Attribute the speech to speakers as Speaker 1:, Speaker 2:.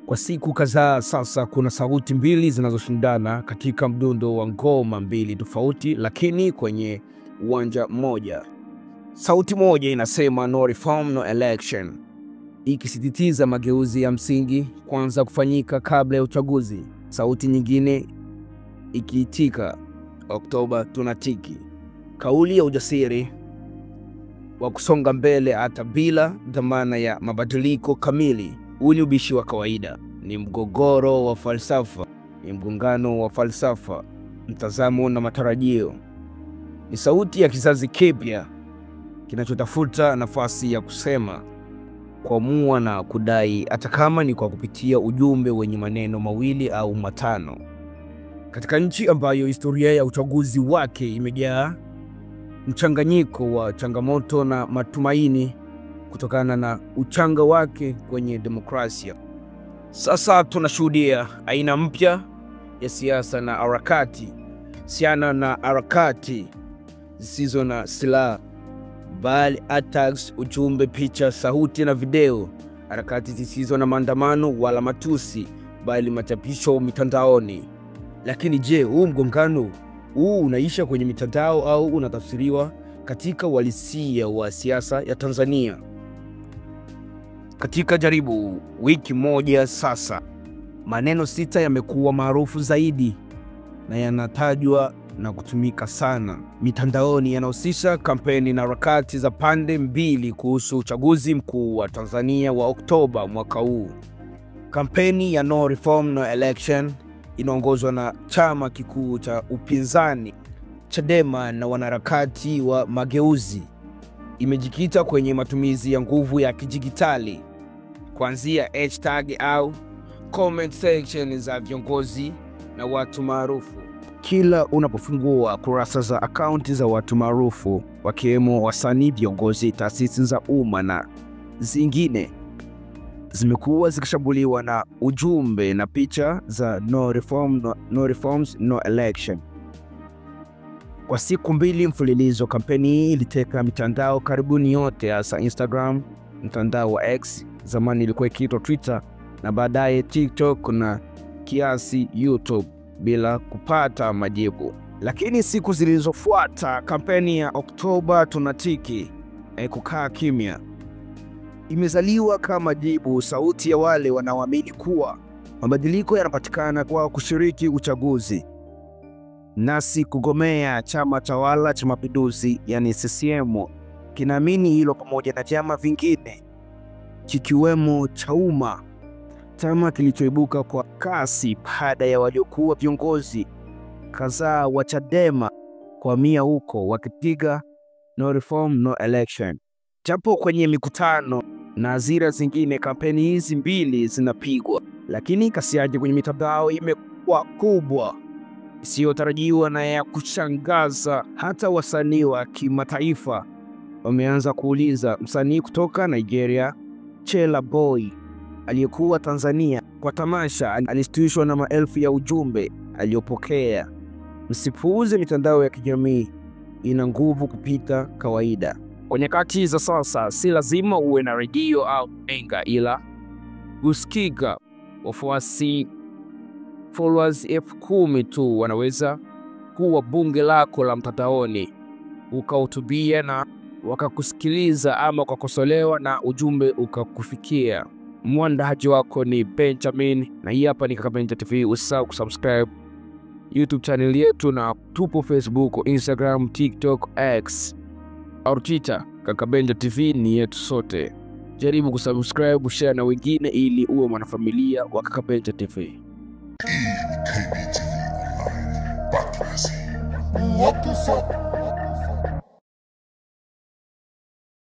Speaker 1: Kwa siku kadhaa sasa kuna sauti mbili zinazoshindana katika mdundo wa ngoma mbili tofauti lakini kwenye uwanja mmoja. Sauti moja inasema no reform no election, ikisisitiza mageuzi ya msingi kwanza kufanyika kabla ya uchaguzi. Sauti nyingine ikiitika Oktoba tunatiki, kauli ya ujasiri wa kusonga mbele hata bila dhamana ya mabadiliko kamili. Huu ni ubishi wa kawaida, ni mgogoro wa falsafa, ni mgongano wa falsafa, mtazamo na matarajio. Ni sauti ya kizazi kipya kinachotafuta nafasi ya kusema, kuamua na kudai, hata kama ni kwa kupitia ujumbe wenye maneno mawili au matano. Katika nchi ambayo historia ya uchaguzi wake imejaa mchanganyiko wa changamoto na matumaini kutokana na uchanga wake kwenye demokrasia, sasa tunashuhudia aina mpya ya siasa na harakati, siana na harakati zisizo na silaha, bali attacks, ujumbe, picha, sauti na video, harakati zisizo na maandamano wala matusi, bali machapisho mitandaoni. Lakini je, huu mgongano unaisha kwenye mitandao au unatafsiriwa katika uhalisia wa siasa ya Tanzania? Katika jaribu wiki moja sasa, maneno 6 yamekuwa maarufu zaidi na yanatajwa na kutumika sana mitandaoni. Yanahusisha kampeni na harakati za pande mbili kuhusu uchaguzi mkuu wa Tanzania wa Oktoba mwaka huu. Kampeni ya no reform no election inaongozwa na chama kikuu cha upinzani Chadema na wanaharakati wa mageuzi. Imejikita kwenye matumizi ya nguvu ya kidijitali, kuanzia hashtag au comment section za viongozi na watu maarufu. Kila unapofungua kurasa za akaunti za watu maarufu, wakiwemo wasanii, viongozi, taasisi za umma na zingine, zimekuwa zikishambuliwa na ujumbe na picha za no reforms no election. Kwa siku mbili mfululizo, kampeni hii iliteka mitandao karibuni yote, hasa Instagram, mtandao wa X, zamani ilikuwa ikiitwa Twitter, na baadaye TikTok na kiasi YouTube, bila kupata majibu. Lakini siku zilizofuata, kampeni ya Oktoba tunatiki kukaa kimya imezaliwa kama jibu, sauti ya wale wanaoamini kuwa mabadiliko yanapatikana kwa kushiriki uchaguzi, nasi kugomea. Chama tawala cha Mapinduzi, yani CCM, kinaamini hilo pamoja na vyama vingine kikiwemo Chauma, chama kilichoibuka kwa kasi baada ya waliokuwa viongozi kadhaa wa Chadema kuhamia huko wakipiga no reform no election. Japo kwenye mikutano na hadhira zingine kampeni hizi mbili zinapigwa, lakini kasi yake kwenye mitandao imekuwa kubwa, isiyotarajiwa na ya kushangaza. Hata wasanii wa kimataifa wameanza kuuliza. Msanii kutoka Nigeria, Chela Boy, aliyekuwa Tanzania kwa tamasha, alishtushwa na maelfu ya ujumbe aliyopokea. Msipuuze mitandao ya kijamii, ina nguvu kupita kawaida. Kwa nyakati za sasa, si lazima uwe na redio au runinga, ila usikika wafuasi followers 10,000 tu wanaweza kuwa bunge lako la mtandaoni, ukahutubia na wakakusikiliza, ama ukakosolewa na ujumbe ukakufikia. Mwandaji wako ni Benjamin, na hii hapa ni Kaka Benja TV. Usisahau kusubscribe YouTube channel yetu, na tupo Facebook, Instagram, TikTok, X au Twitter. Kaka Benja TV ni yetu sote. Jaribu kusubscribe, share na wengine ili uwe mwanafamilia wa Kaka Benja TV.
Speaker 2: yetu sote.